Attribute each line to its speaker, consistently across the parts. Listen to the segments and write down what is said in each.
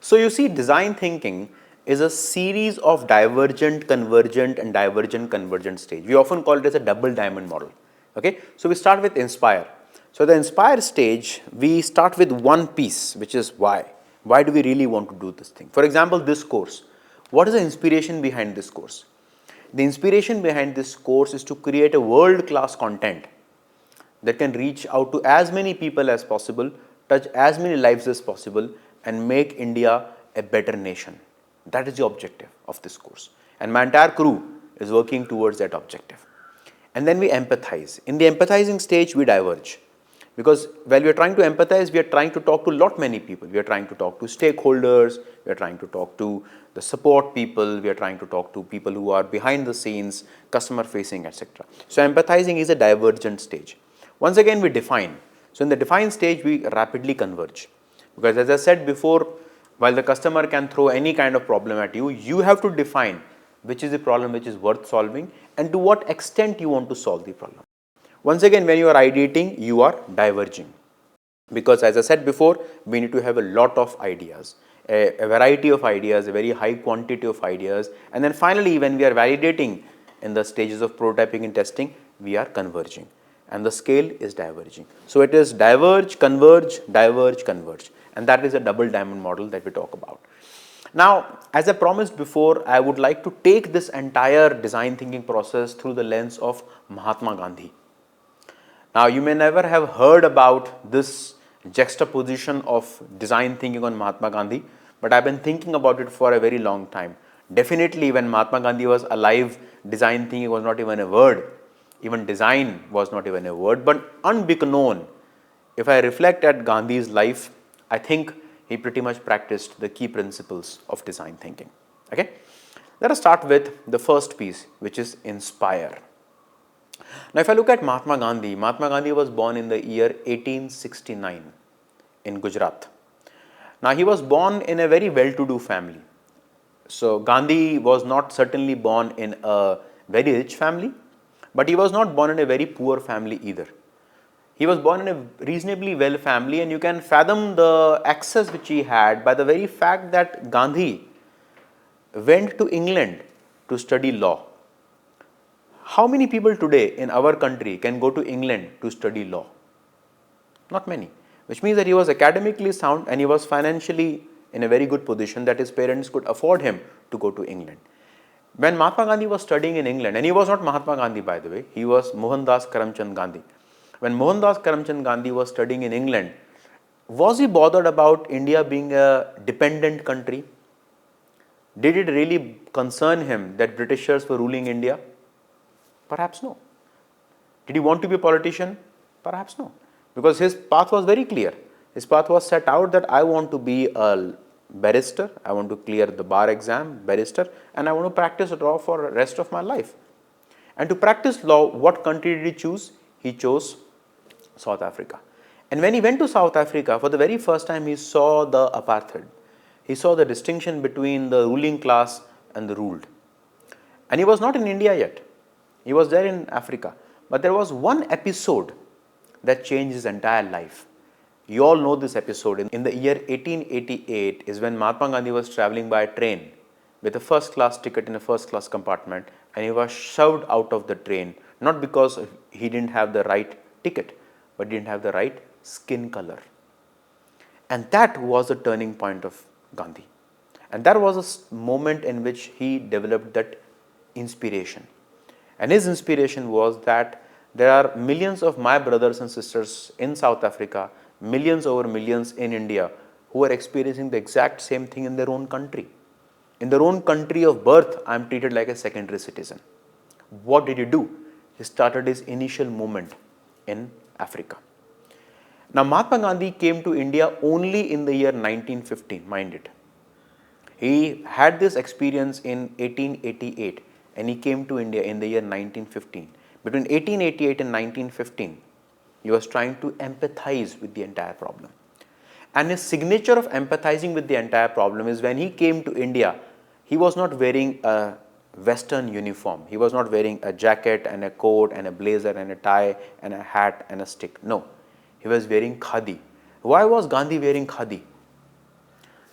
Speaker 1: So you see, design thinking is a series of divergent, convergent and divergent convergent stage. We often call it as a double diamond model. Okay, so we start with inspire. So the inspire stage, we start with one piece, which is why. Why do we really want to do this thing? For example, this course. What is the inspiration behind this course? The inspiration behind this course is to create a world-class content that can reach out to as many people as possible, touch as many lives as possible, and make India a better nation. That is the objective of this course. And my entire crew is working towards that objective. And then we empathize. In the empathizing stage, we diverge. Because while we are trying to empathize, we are trying to talk to lot many people. We are trying to talk to stakeholders, we are trying to talk to the support people, we are trying to talk to people who are behind the scenes, customer facing, etc. So empathizing is a divergent stage. Once again, we define. So in the define stage, we rapidly converge. Because as I said before, while the customer can throw any kind of problem at you, you have to define which is the problem which is worth solving and to what extent you want to solve the problem. Once again, when you are ideating, you are diverging. Because as I said before, we need to have a lot of ideas, a variety of ideas, a very high quantity of ideas. And then finally, when we are validating in the stages of prototyping and testing, we are converging. And the scale is diverging. So it is diverge, converge, diverge, converge. And that is a double diamond model that we talk about. Now, as I promised before, I would like to take this entire design thinking process through the lens of Mahatma Gandhi. Now, you may never have heard about this juxtaposition of design thinking on Mahatma Gandhi, but I've been thinking about it for a very long time. Definitely, when Mahatma Gandhi was alive, design thinking was not even a word. Even design was not even a word. But unbeknown, if I reflect at Gandhi's life, I think he pretty much practiced the key principles of design thinking. Okay? Let us start with the first piece, which is inspire. Now, if I look at Mahatma Gandhi was born in the year 1869 in Gujarat. Now, he was born in a very well-to-do family. So, Gandhi was not certainly born in a very rich family, but he was not born in a very poor family either. He was born in a reasonably well family, and you can fathom the access which he had by the very fact that Gandhi went to England to study law. How many people today in our country can go to England to study law? Not many, which means that he was academically sound and he was financially in a very good position that his parents could afford him to go to England. When Mahatma Gandhi was studying in England, and he was not Mahatma Gandhi by the way, he was Mohandas Karamchand Gandhi. When Mohandas Karamchand Gandhi was studying in England, was he bothered about India being a dependent country? Did it really concern him that Britishers were ruling India? Perhaps no. Did he want to be a politician? Perhaps no. Because his path was very clear. His path was set out that I want to be a barrister, I want to clear the bar exam, barrister, and I want to practice law for the rest of my life. And to practice law, what country did he choose? He chose South Africa. And when he went to South Africa, for the very first time, he saw the apartheid. He saw the distinction between the ruling class and the ruled. And he was not in India yet. He was there in Africa. But there was one episode that changed his entire life. You all know this episode. In the year 1888 is when Mahatma Gandhi was traveling by train with a first class ticket in a first class compartment, and he was shoved out of the train, not because he didn't have the right ticket, but didn't have the right skin color. And that was the turning point of Gandhi. And that was a moment in which he developed that inspiration. And his inspiration was that there are millions of my brothers and sisters in South Africa, millions over millions in India, who are experiencing the exact same thing in their own country. In their own country of birth, I am treated like a secondary citizen. What did he do? He started his initial movement in Africa. Now, Mahatma Gandhi came to India only in the year 1915, mind it. He had this experience in 1888 and he came to India in the year 1915. Between 1888 and 1915, he was trying to empathize with the entire problem. And his signature of empathizing with the entire problem is when he came to India, he was not wearing a Western uniform. He was not wearing a jacket and a coat and a blazer and a tie and a hat and a stick. No, he was wearing khadi. Why was Gandhi wearing khadi?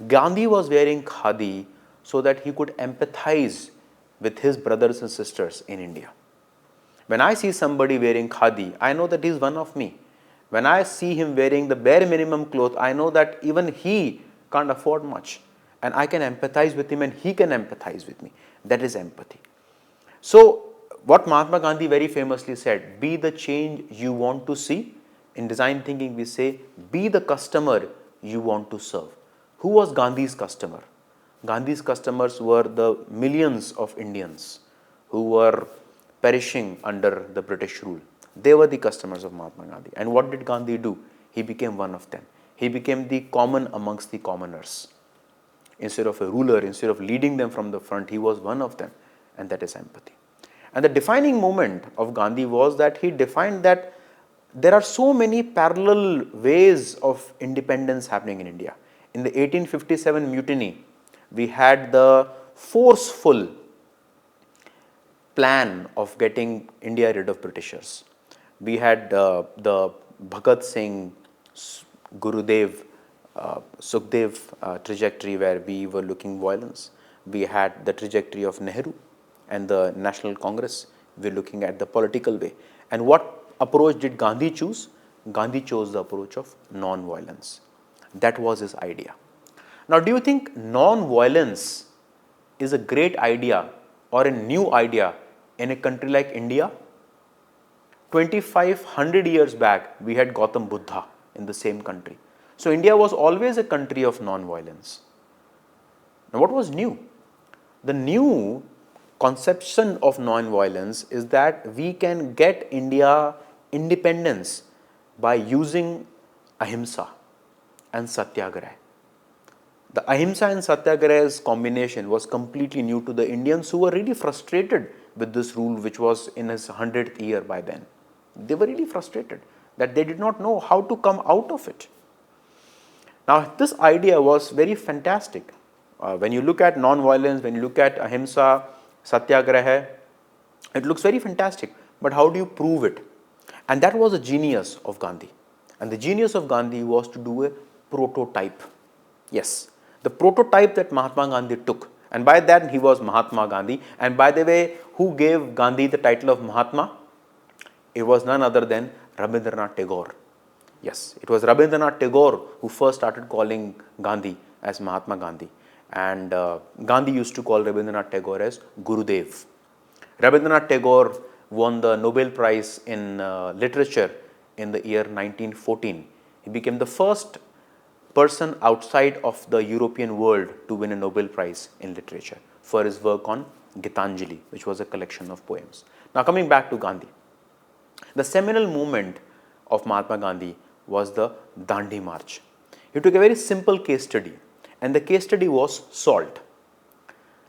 Speaker 1: Gandhi was wearing khadi so that he could empathize with his brothers and sisters in India. When I see somebody wearing khadi, I know that he is one of me. When I see him wearing the bare minimum clothes, I know that even he can't afford much. And I can empathize with him and he can empathize with me. That is empathy. So, what Mahatma Gandhi very famously said, be the change you want to see. In design thinking, we say, be the customer you want to serve. Who was Gandhi's customer? Gandhi's customers were the millions of Indians who were perishing under the British rule. They were the customers of Mahatma Gandhi. And what did Gandhi do? He became one of them. He became the common amongst the commoners. Instead of a ruler, instead of leading them from the front, he was one of them, and that is empathy. And the defining moment of Gandhi was that he defined that there are so many parallel ways of independence happening in India. In the 1857 mutiny, we had the forceful plan of getting India rid of Britishers. We had the Bhagat Singh, Gurudev, Sukhdev trajectory where we were looking violence. We had the trajectory of Nehru and the National Congress. We were looking at the political way. And what approach did Gandhi choose? Gandhi chose the approach of non-violence. That was his idea. Now, do you think non-violence is a great idea or a new idea in a country like India? 2500 years back, we had Gautam Buddha in the same country. So, India was always a country of non-violence. Now, what was new? The new conception of non-violence is that we can get India independence by using ahimsa and satyagraha. The ahimsa and satyagraha's combination was completely new to the Indians who were really frustrated with this rule, which was in its 100th year by then. They were really frustrated that they did not know how to come out of it. Now, this idea was very fantastic. When you look at non-violence, when you look at ahimsa, satyagraha, it looks very fantastic. But how do you prove it? And that was the genius of Gandhi. And the genius of Gandhi was to do a prototype. Yes, the prototype that Mahatma Gandhi took. And by that, he was Mahatma Gandhi. And by the way, who gave Gandhi the title of Mahatma? It was none other than Rabindranath Tagore. Yes, it was Rabindranath Tagore who first started calling Gandhi as Mahatma Gandhi. And Gandhi used to call Rabindranath Tagore as Gurudev. Rabindranath Tagore won the Nobel Prize in Literature in the year 1914. He became the first person outside of the European world to win a Nobel Prize in Literature for his work on Gitanjali, which was a collection of poems. Now, coming back to Gandhi. The seminal movement of Mahatma Gandhi was the Dandi March. He took a very simple case study, and the case study was salt.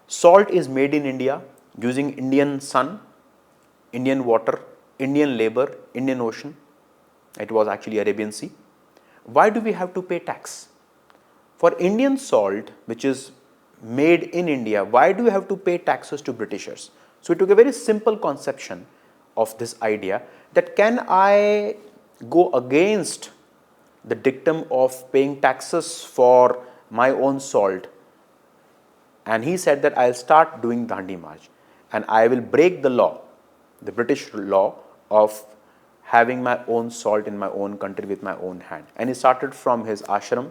Speaker 1: Salt is made in India using Indian sun, Indian water, Indian labor, Indian ocean. It was actually Arabian Sea. Why do we have to pay tax? For Indian salt, which is made in India, why do we have to pay taxes to Britishers? So, we took a very simple conception of this idea that can I go against the dictum of paying taxes for my own salt? And he said that I'll start doing Dandi March and I will break the law, the British law of having my own salt in my own country with my own hand. And he started from his ashram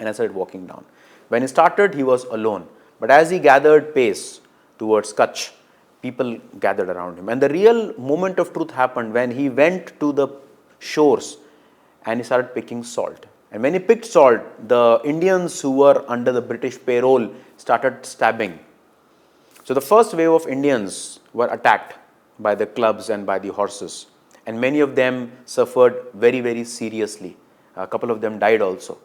Speaker 1: and I started walking down. When he started, he was alone. But as he gathered pace towards Kutch, people gathered around him. And the real moment of truth happened when he went to the shores and he started picking salt. And when he picked salt, the Indians who were under the British payroll started stabbing. So the first wave of Indians were attacked by the clubs and by the horses. And many of them suffered very, very seriously. A couple of them died also.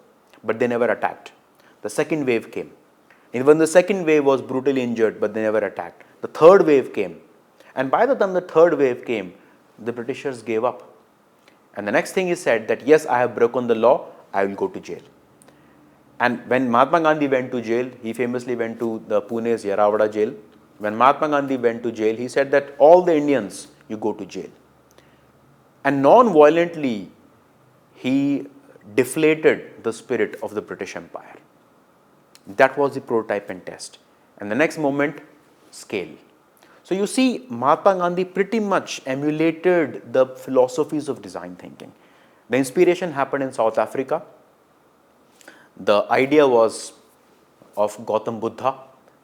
Speaker 1: But they never attacked. The second wave came. Even the second wave was brutally injured, but they never attacked. The third wave came. And by the time the third wave came, the Britishers gave up. And the next thing he said that, yes, I have broken the law, I will go to jail. And when Mahatma Gandhi went to jail, he famously went to the Pune's Yaravada jail. When Mahatma Gandhi went to jail, he said that all the Indians, you go to jail. And non-violently, he deflated the spirit of the British Empire. That was the prototype and test. And the next moment, scale. So you see, Mahatma Gandhi pretty much emulated the philosophies of design thinking. The inspiration happened in South Africa. The idea was of Gautam Buddha,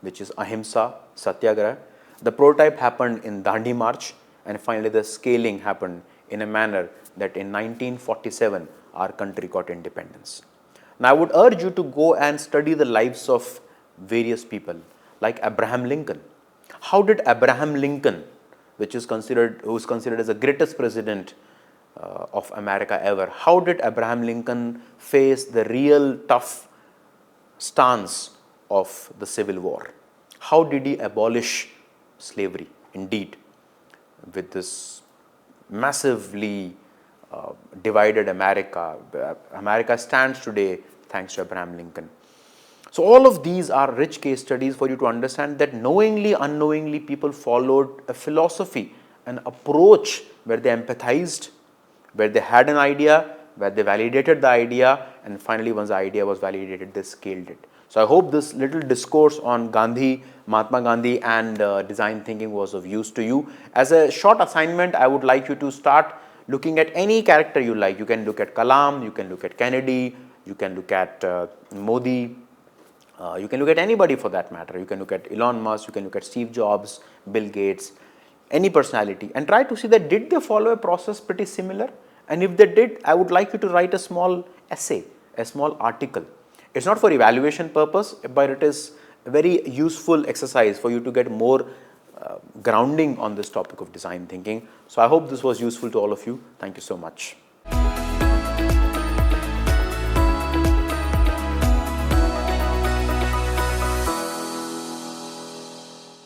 Speaker 1: which is Ahimsa, Satyagraha. The prototype happened in Dandi March, and finally the scaling happened in a manner that in 1947 our country got independence. Now I would urge you to go and study the lives of various people like Abraham Lincoln. How did Abraham Lincoln, who is considered as the greatest president of America ever, how did Abraham Lincoln face the real tough stance of the Civil War? How did he abolish slavery? Indeed, with this massively divided America, America stands today thanks to Abraham Lincoln. So all of these are rich case studies for you to understand that knowingly, unknowingly, people followed a philosophy, an approach where they empathized, where they had an idea, where they validated the idea, and finally once the idea was validated, they scaled it. So I hope this little discourse on Gandhi, Mahatma Gandhi and design thinking was of use to you. As a short assignment, I would like you to start looking at any character you like. You can look at Kalam, you can look at Kennedy, you can look at Modi, you can look at anybody for that matter. You can look at Elon Musk, you can look at Steve Jobs, Bill Gates, any personality, and try to see that did they follow a process pretty similar, and if they did, I would like you to write a small essay, a small article. It's not for evaluation purpose, but it is a very useful exercise for you to get more grounding on this topic of design thinking. So I hope this was useful to all of you. Thank you so much.